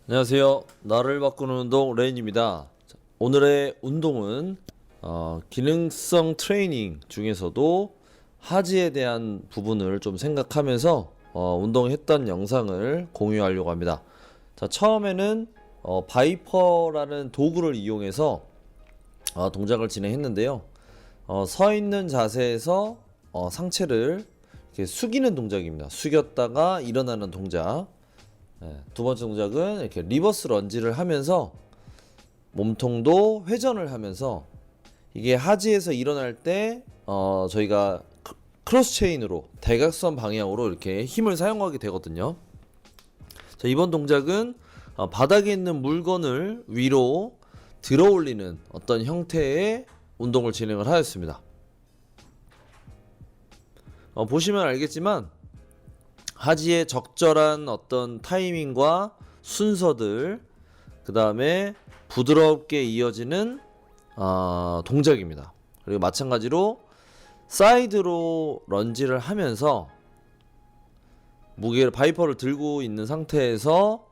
안녕하세요. 나를 바꾸는 운동 레인입니다. 오늘의 운동은 기능성 트레이닝 중에서도 하지에 대한 부분을 좀 생각하면서 운동했던 영상을 공유하려고 합니다. 자, 처음에는 바이퍼라는 도구를 이용해서 동작을 진행했는데요. 서 있는 자세에서 상체를 이렇게 숙이는 동작입니다. 숙였다가 일어나는 동작. 두 번째 동작은 이렇게 리버스 런지를 하면서 몸통도 회전을 하면서, 이게 하지에서 일어날 때 저희가 크로스 체인으로 대각선 방향으로 이렇게 힘을 사용하게 되거든요. 자, 이번 동작은 바닥에 있는 물건을 위로 들어 올리는 어떤 형태의 운동을 진행을 하였습니다. 보시면 알겠지만 하지의 적절한 어떤 타이밍과 순서들, 그 다음에 부드럽게 이어지는 동작입니다. 그리고 마찬가지로 사이드로 런지를 하면서 무게를, 바이퍼를 들고 있는 상태에서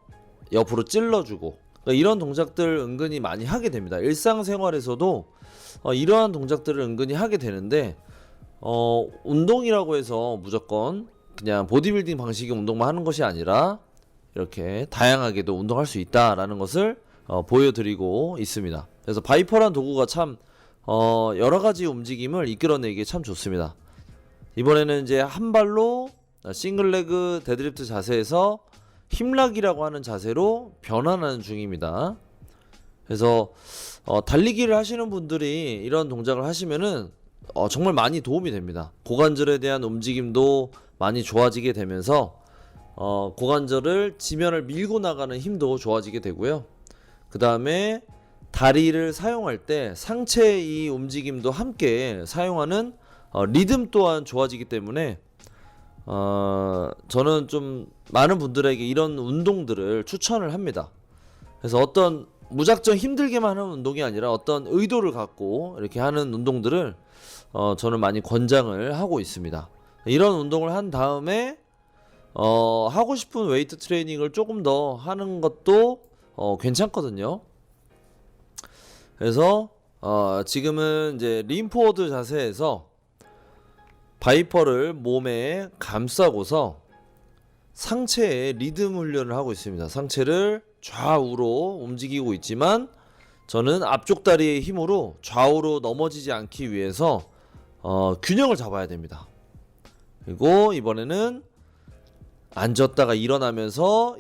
옆으로 찔러주고, 그러니까 이런 동작들 은근히 많이 하게 됩니다. 일상생활에서도 이러한 동작들을 은근히 하게 되는데, 운동이라고 해서 무조건 그냥 보디빌딩 방식의 운동만 하는 것이 아니라 이렇게 다양하게도 운동할 수 있다라는 것을 보여드리고 있습니다. 그래서 바이퍼란 도구가 참 여러가지 움직임을 이끌어내기에 참 좋습니다. 이번에는 이제 한 발로 싱글레그 데드리프트 자세에서 힘락이라고 하는 자세로 변환하는 중입니다. 그래서 달리기를 하시는 분들이 이런 동작을 하시면은 정말 많이 도움이 됩니다. 고관절에 대한 움직임도 많이 좋아지게 되면서 고관절을, 지면을 밀고 나가는 힘도 좋아지게 되고요. 그 다음에 다리를 사용할 때 상체의 이 움직임도 함께 사용하는 리듬 또한 좋아지기 때문에 저는 좀 많은 분들에게 이런 운동들을 추천을 합니다. 그래서 어떤 무작정 힘들게만 하는 운동이 아니라 어떤 의도를 갖고 이렇게 하는 운동들을 저는 많이 권장을 하고 있습니다. 이런 운동을 한 다음에 하고 싶은 웨이트 트레이닝을 조금 더 하는 것도 괜찮거든요. 그래서 지금은 이제 림포워드 자세에서 바이퍼를 몸에 감싸고서 상체에 리듬 훈련을 하고 있습니다. 상체를 좌우로 움직이고 있지만 저는 앞쪽 다리의 힘으로 좌우로 넘어지지 않기 위해서 균형을 잡아야 됩니다. 그리고 이번에는 앉았다가 일어나면서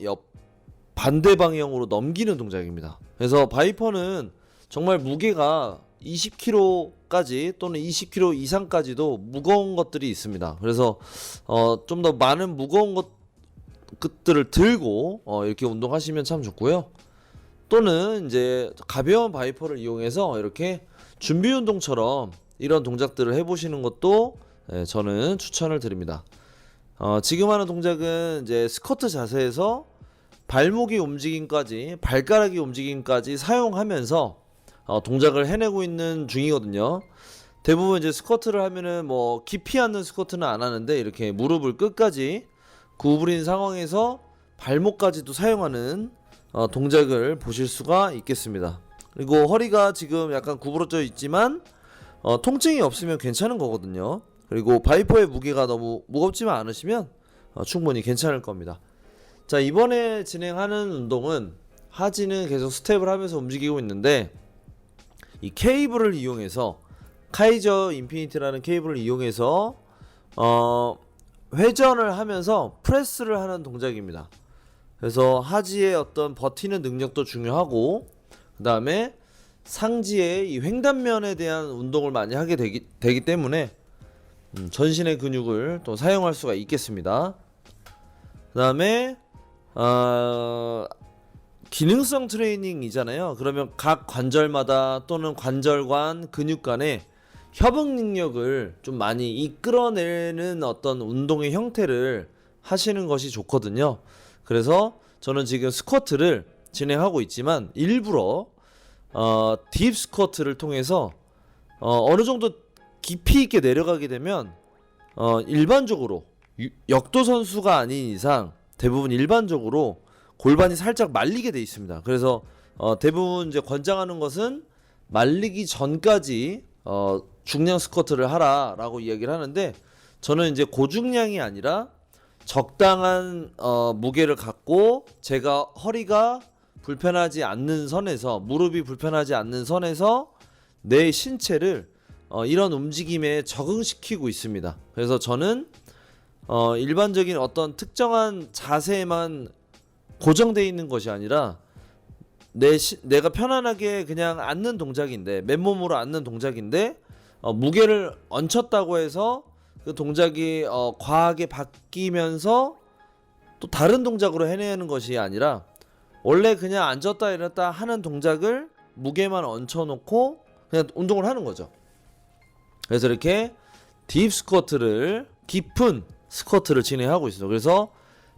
반대 방향으로 넘기는 동작입니다. 그래서 바이퍼는 정말 무게가 20kg까지 또는 20kg 이상까지도 무거운 것들이 있습니다. 그래서 좀 더 많은 무거운 것들을 들고 이렇게 운동하시면 참 좋고요. 또는 이제 가벼운 바이퍼를 이용해서 이렇게 준비 운동처럼 이런 동작들을 해보시는 것도 저는 추천을 드립니다. 지금 하는 동작은 이제 스쿼트 자세에서 발목의 움직임까지, 발가락의 움직임까지 사용하면서 동작을 해내고 있는 중이거든요. 대부분 이제 스쿼트를 하면은 뭐 깊이 앉는 스쿼트는 안 하는데 이렇게 무릎을 끝까지 구부린 상황에서 발목까지도 사용하는 동작을 보실 수가 있겠습니다. 그리고 허리가 지금 약간 구부러져 있지만 통증이 없으면 괜찮은 거거든요. 그리고 바이퍼의 무게가 너무 무겁지만 않으시면 충분히 괜찮을 겁니다. 자, 이번에 진행하는 운동은 하지는 계속 스텝을 하면서 움직이고 있는데, 이 케이블을 이용해서, 카이저 인피니티라는 케이블을 이용해서 회전을 하면서 프레스를 하는 동작입니다. 그래서 하지의 어떤 버티는 능력도 중요하고, 그 다음에 상지의 이 횡단면에 대한 운동을 많이 하게 되기 때문에 전신의 근육을 또 사용할 수가 있겠습니다. 그 다음에 기능성 트레이닝이잖아요. 그러면 각 관절마다 또는 관절 간 근육 간의 협응 능력을 좀 많이 이끌어내는 어떤 운동의 형태를 하시는 것이 좋거든요. 그래서 저는 지금 스쿼트를 진행하고 있지만 일부러 딥 스쿼트를 통해서 어느 정도 깊이 있게 내려가게 되면 일반적으로 역도 선수가 아닌 이상 대부분 일반적으로 골반이 살짝 말리게 돼 있습니다. 그래서 대부분 이제 권장하는 것은 말리기 전까지 중량 스쿼트를 하라라고 이야기를 하는데, 저는 이제 고중량이 아니라 적당한 무게를 갖고 제가 허리가 불편하지 않는 선에서, 무릎이 불편하지 않는 선에서 내 신체를 이런 움직임에 적응시키고 있습니다. 그래서 저는 일반적인 어떤 특정한 자세에만 고정되어 있는 것이 아니라 내가 편안하게 그냥 앉는 동작인데, 맨몸으로 앉는 동작인데 무게를 얹혔다고 해서 그 동작이 과하게 바뀌면서 또 다른 동작으로 해내는 것이 아니라, 원래 그냥 앉았다 일어났다 하는 동작을 무게만 얹혀놓고 그냥 운동을 하는 거죠. 그래서 이렇게 딥 스쿼트를, 깊은 스쿼트를 진행하고 있어요. 그래서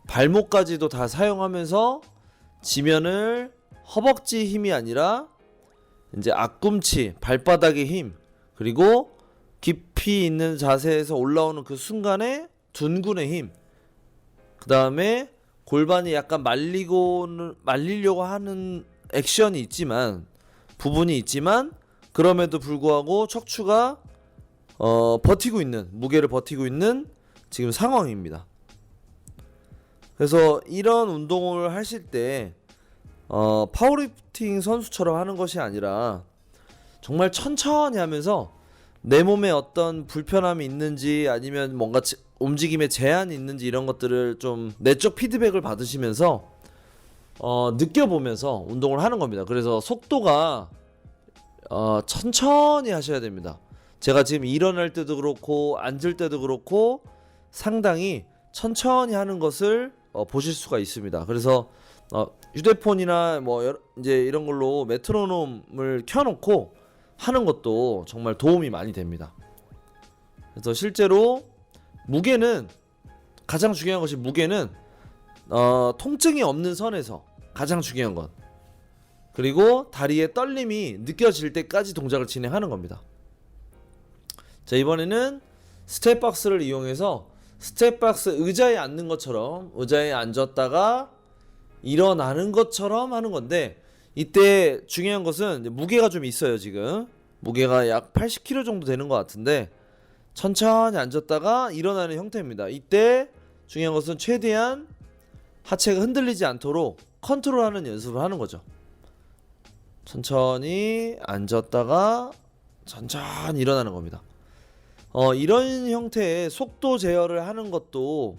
발목까지도 다 사용하면서 지면을 허벅지 힘이 아니라 이제 앞꿈치, 발바닥의 힘, 그리고 깊이 있는 자세에서 올라오는 그 순간에 둔근의 힘, 그 다음에 골반이 약간 말리려고 하는 액션이 있지만, 부분이 있지만, 그럼에도 불구하고 척추가 버티고 있는, 무게를 버티고 있는 지금 상황입니다. 그래서 이런 운동을 하실 때 파워리프팅 선수처럼 하는 것이 아니라 정말 천천히 하면서 내 몸에 어떤 불편함이 있는지, 아니면 뭔가 움직임에 제한이 있는지, 이런 것들을 좀 내적 피드백을 받으시면서 느껴보면서 운동을 하는 겁니다. 그래서 속도가 천천히 하셔야 됩니다. 제가 지금 일어날 때도 그렇고 앉을 때도 그렇고 상당히 천천히 하는 것을 보실 수가 있습니다. 그래서 휴대폰이나 이제 이런 걸로 메트로놈을 켜놓고 하는 것도 정말 도움이 많이 됩니다. 그래서 실제로 무게는, 가장 중요한 것이 무게는 통증이 없는 선에서 가장 중요한 것, 그리고 다리의 떨림이 느껴질 때까지 동작을 진행하는 겁니다. 자, 이번에는 스텝박스를 이용해서 스텝박스 의자에 앉는 것처럼, 의자에 앉았다가 일어나는 것처럼 하는 건데, 이때 중요한 것은 무게가 좀 있어요. 지금 무게가 약 80kg 정도 되는 것 같은데, 천천히 앉았다가 일어나는 형태입니다. 이때 중요한 것은 최대한 하체가 흔들리지 않도록 컨트롤하는 연습을 하는 거죠. 천천히 앉았다가 천천히 일어나는 겁니다. 이런 형태의 속도 제어를 하는 것도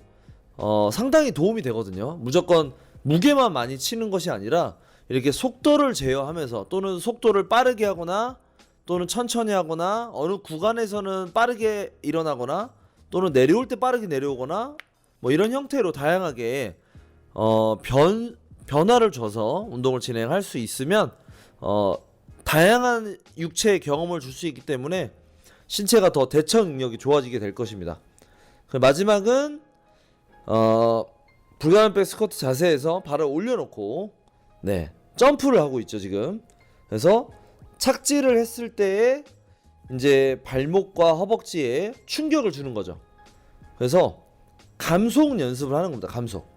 상당히 도움이 되거든요. 무조건 무게만 많이 치는 것이 아니라 이렇게 속도를 제어하면서, 또는 속도를 빠르게 하거나 또는 천천히 하거나, 어느 구간에서는 빠르게 일어나거나 또는 내려올 때 빠르게 내려오거나, 이런 형태로 다양하게 변화를 줘서 운동을 진행할 수 있으면 다양한 육체의 경험을 줄 수 있기 때문에 신체가 더 대처 능력이 좋아지게 될 것입니다. 마지막은 불가능백 스쿼트 자세에서 발을 올려놓고 점프를 하고 있죠 지금. 그래서 착지를 했을 때에 이제 발목과 허벅지에 충격을 주는 거죠. 그래서 감속 연습을 하는 겁니다. 감속.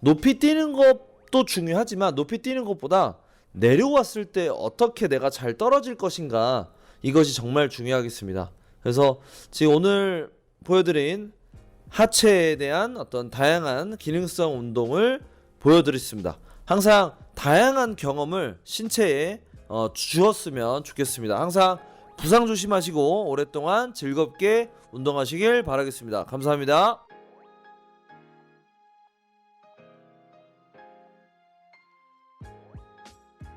높이 뛰는 것도 중요하지만, 높이 뛰는 것보다 내려왔을 때 어떻게 내가 잘 떨어질 것인가, 이것이 정말 중요하겠습니다. 그래서 지금 오늘 보여드린 하체에 대한 어떤 다양한 기능성 운동을 보여드렸습니다. 항상 다양한 경험을 신체에 주었으면 좋겠습니다. 항상 부상 조심하시고 오랫동안 즐겁게 운동하시길 바라겠습니다. 감사합니다.